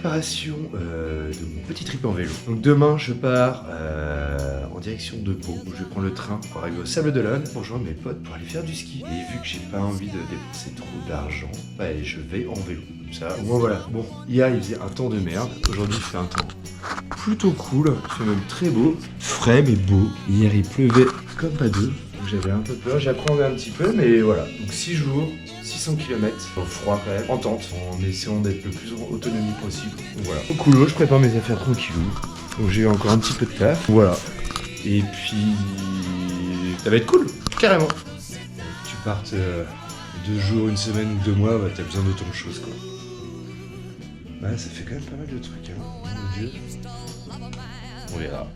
préparation de mon petit trip en vélo. Donc demain, je pars en direction de Pau, où je vais prendre le train pour arriver au Sable d'Olonne pour rejoindre mes potes pour aller faire du ski. Et vu que j'ai pas envie de dépenser trop d'argent, bah, je vais en vélo. Comme ça, au moins voilà. Bon, hier il faisait un temps de merde. Aujourd'hui, il fait un temps plutôt cool. Il fait même très beau. Frais mais beau. Hier, il pleuvait comme pas deux. Donc j'avais un peu peur. J'appréhendais un petit peu, mais voilà. Donc 6 jours. 600 km, au froid quand même, en tente, en essayant d'être le plus autonome possible. Donc voilà. Au couloir, je prépare mes affaires tranquillou. Donc j'ai encore un petit peu de taf. Voilà. Et puis, ça va être cool, carrément. Tu partes 2 jours, 1 semaine ou 2 mois, bah, t'as besoin d'autant de choses quoi. Bah ça fait quand même pas mal de trucs, hein. Mon Dieu. On verra.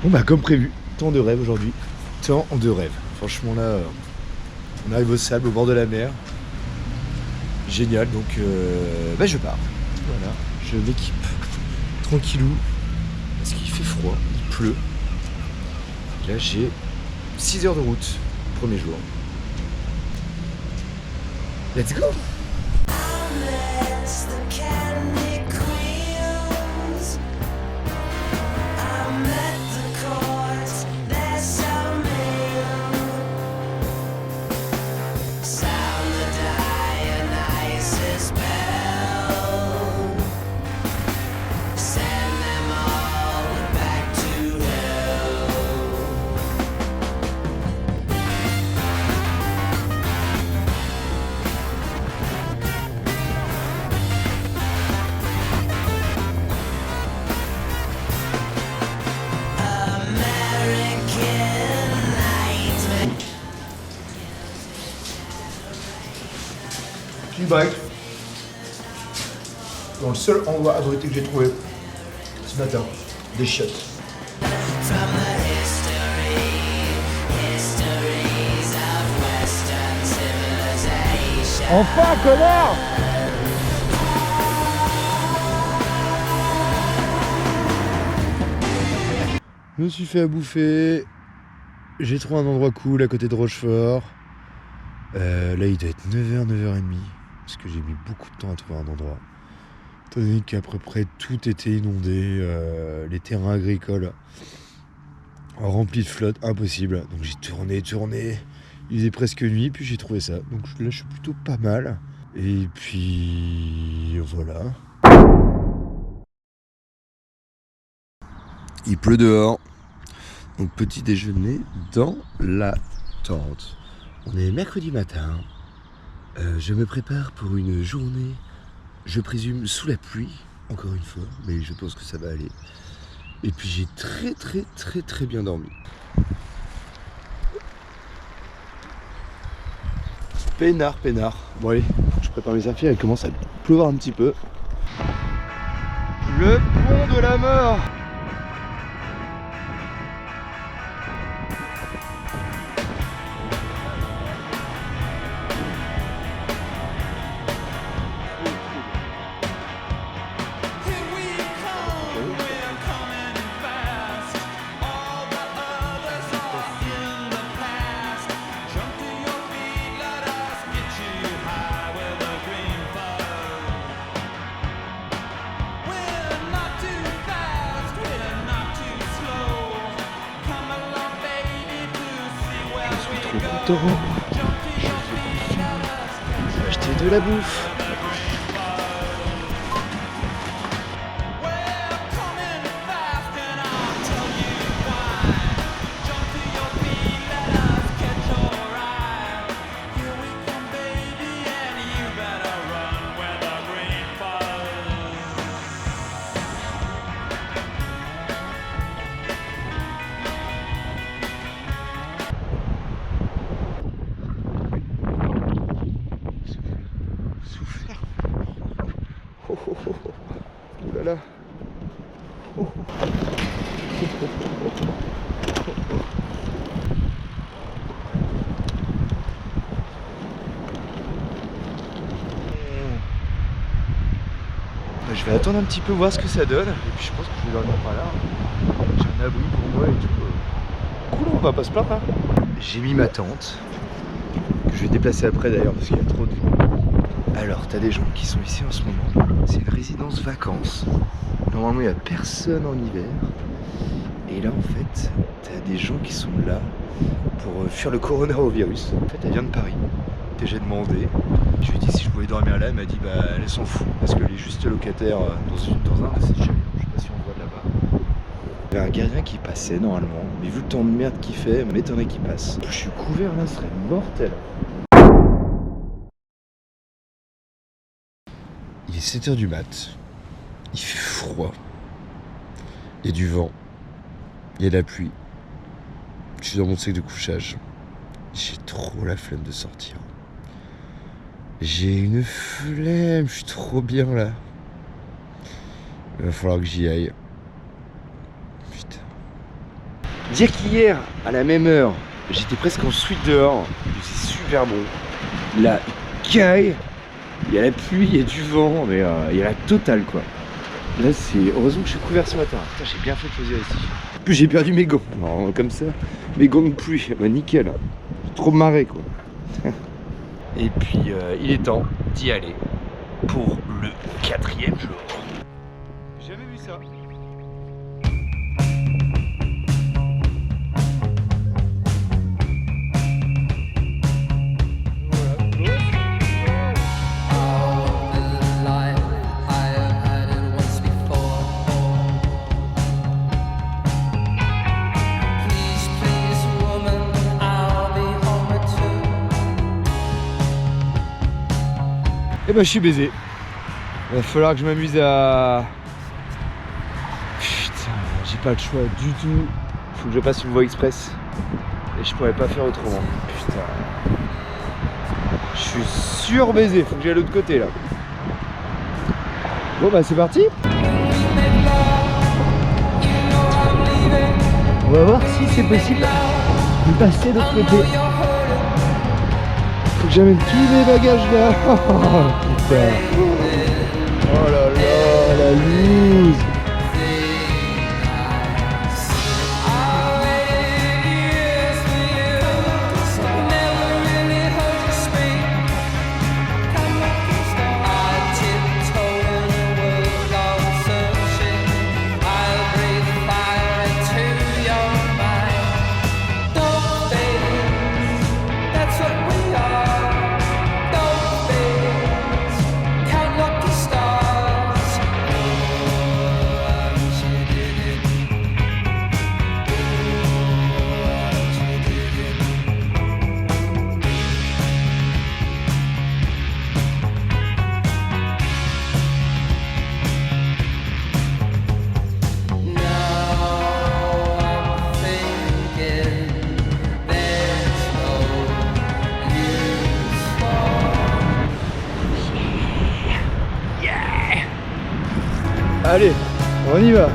Bon bah comme prévu, temps de rêve aujourd'hui, temps de rêve. Franchement là, on arrive au sable, au bord de la mer. Génial, donc bah je pars. Voilà, je m'équipe tranquillou, parce qu'il fait froid, il pleut. Et là j'ai 6 heures de route, premier jour. Let's go! Bike dans le seul endroit abrité que j'ai trouvé ce matin, des chiottes. Enfin, connard! Je me suis fait à bouffer. J'ai trouvé un endroit cool à côté de Rochefort. Là, il doit être 9h, 9h30. Parce que j'ai mis beaucoup de temps à trouver un endroit. Étant donné qu'à peu près tout était inondé, les terrains agricoles remplis de flotte, impossible. Donc j'ai tourné. Il faisait presque nuit, puis j'ai trouvé ça. Donc là, je suis plutôt pas mal. Et puis voilà. Il pleut dehors. Donc petit déjeuner dans la tente. On est mercredi matin. Je me prépare pour une journée, je présume sous la pluie, encore une fois, mais je pense que ça va aller. Et puis j'ai très bien dormi. Peinard. Bon allez, je prépare mes affaires, il commence à pleuvoir un petit peu. Le pont de la mort! Restaurant. Je vais acheter de la bouffe. Ouh là là. Je vais attendre un petit peu voir ce que ça donne et puis je pense que je vais dormir par là. J'ai un un abri pour moi et tout. Cool, on va pas se plaindre. Hein. J'ai mis ma tente, que je vais déplacer après d'ailleurs parce qu'il y a trop de vent. Alors, t'as des gens qui sont ici en ce moment. C'est une résidence vacances. Normalement, il n'y a personne en hiver. Et là, en fait, t'as des gens qui sont là pour fuir le coronavirus. En fait, elle vient de Paris. Et j'ai demandé. Je lui ai dit si je pouvais dormir là. Elle m'a dit bah elle s'en fout parce qu'elle est juste locataire dans un de ces chalets. Je sais pas si on voit de là-bas. Il y avait un gardien qui passait normalement. Mais vu le temps de merde qu'il fait, m'étonnerait qu'il passe. Je suis couvert là, ce serait mortel. Il est 7h du mat. Il fait froid. Il y a du vent. Il y a de la pluie. Je suis dans mon sac de couchage. J'ai trop la flemme de sortir. J'ai une flemme. Je suis trop bien là. Il va falloir que j'y aille. Putain. Dire qu'hier, à la même heure, j'étais presque en suite dehors. C'est super bon. Là, il caille. Il y a la pluie, il y a du vent, mais il y a la totale quoi. Là, c'est heureusement que je suis couvert ce matin. Putain, j'ai bien fait de choisir ici. En plus, j'ai perdu mes gants. Non, comme ça, mes gants de pluie, bah nickel. J'ai trop marré quoi. Et puis, il est temps d'y aller pour le 4e jour. J'ai jamais vu ça. Et bah je suis baisé. Il va falloir que je m'amuse à... Putain, j'ai pas le choix du tout. Faut que je passe une voie express. Et je pourrais pas faire autrement. Putain. Je suis surbaisé, faut que j'aille à l'autre côté là. Bon bah c'est parti. On va voir si c'est possible de passer de l'autre côté. Faut que j'amène tous les bagages là. Oh putain. Oh là là, la loose. Allez, on y va.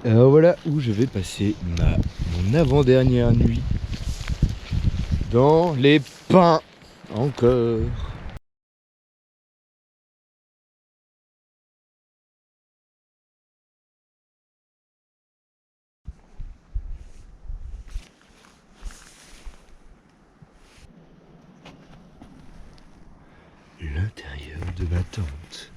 Alors voilà où je vais passer mon avant-dernière nuit. Dans les pins. Encore. L'intérieur de ma tente.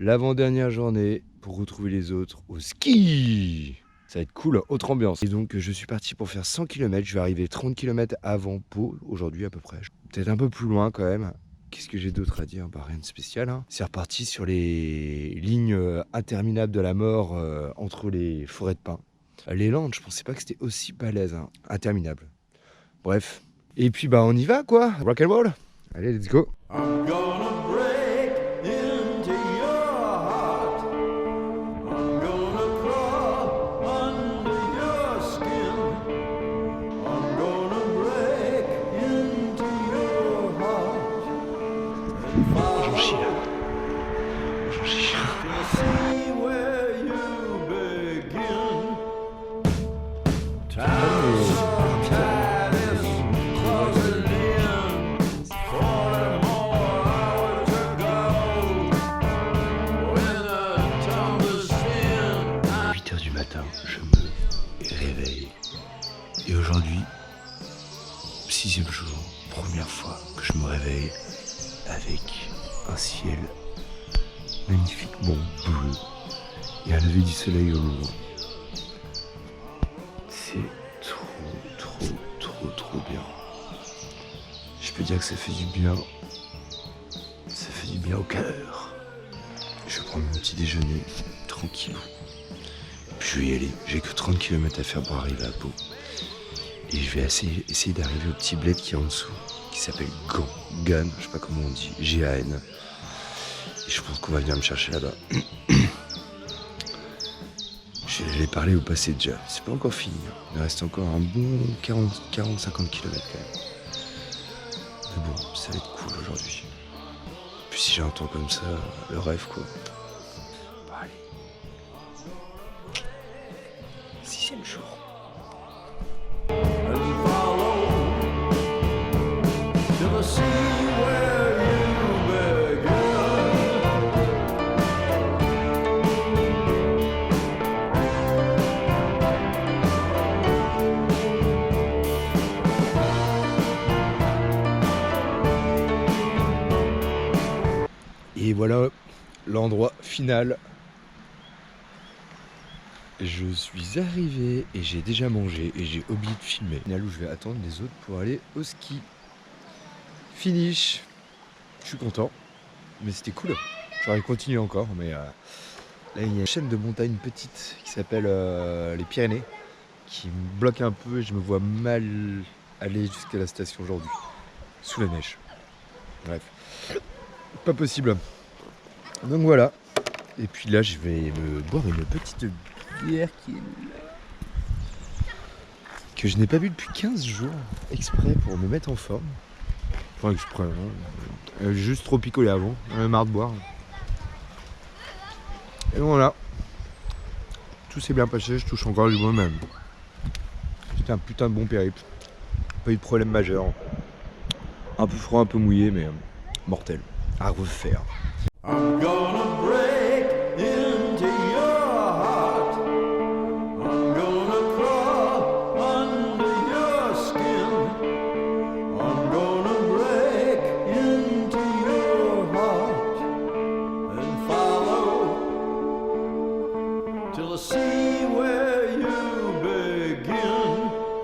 L'avant-dernière journée pour retrouver les autres au ski. Ça va être cool, autre ambiance. Et donc je suis parti pour faire 100 km, je vais arriver 30 km avant Pau aujourd'hui à peu près. Peut-être un peu plus loin quand même. Qu'est-ce que j'ai d'autre à dire? Bah, rien de spécial. Hein. C'est reparti sur les lignes interminables de la mort entre les forêts de pins. Les Landes, je pensais pas que c'était aussi balèze, hein. Interminable. Bref. Et puis bah on y va quoi, rock and roll. Allez, let's go. I'm gonna break into your heart. I'm gonna crawl under your skin. I'm gonna break into your heart and J'en chie là. J'en chie. see where you begin. Time is closing in. 40 more hours to go. When the tumbles spin, 8h du matin, je me réveille. Et aujourd'hui, 6e jour, première fois que je me réveille avec un ciel magnifiquement bleu et un lever du soleil au loin. C'est trop bien. Je peux dire que ça fait du bien. Ça fait du bien au cœur. Je vais prendre mon petit déjeuner tranquille. Puis je vais y aller. J'ai que 30 km à faire pour arriver à Pau. Et je vais essayer d'arriver au petit bled qui est en dessous, qui s'appelle Gan, je sais pas comment on dit, G-A-N. Et je pense qu'on va venir me chercher là-bas. Je l'ai parlé au passé déjà, c'est pas encore fini. Il me reste encore un bon 40-50 km quand même. Mais bon, ça va être cool aujourd'hui. Puis si j'ai un temps comme ça, le rêve quoi. Bon allez. 6e jour. and follow till I see where you begin. Et voilà l'endroit final. Je suis arrivé et j'ai déjà mangé et j'ai oublié de filmer. Là où je vais attendre les autres pour aller au ski. Finish. Je suis content. Mais c'était cool. J'aurais continué encore. Mais là il y a une chaîne de montagne petite qui s'appelle les Pyrénées. Qui me bloque un peu et je me vois mal aller jusqu'à la station aujourd'hui. Sous la neige. Bref. Pas possible. Donc voilà. Et puis là, je vais me boire une petite bière que je n'ai pas bu depuis 15 jours, exprès pour me mettre en forme. Enfin, exprès, hein. J'ai juste trop picolé avant. J'en ai marre de boire. Et voilà. Tout s'est bien passé, je touche encore du bon même. C'était un putain de bon périple. Pas eu de problème majeur. Un peu froid, un peu mouillé, mais mortel. À refaire. I'm gonna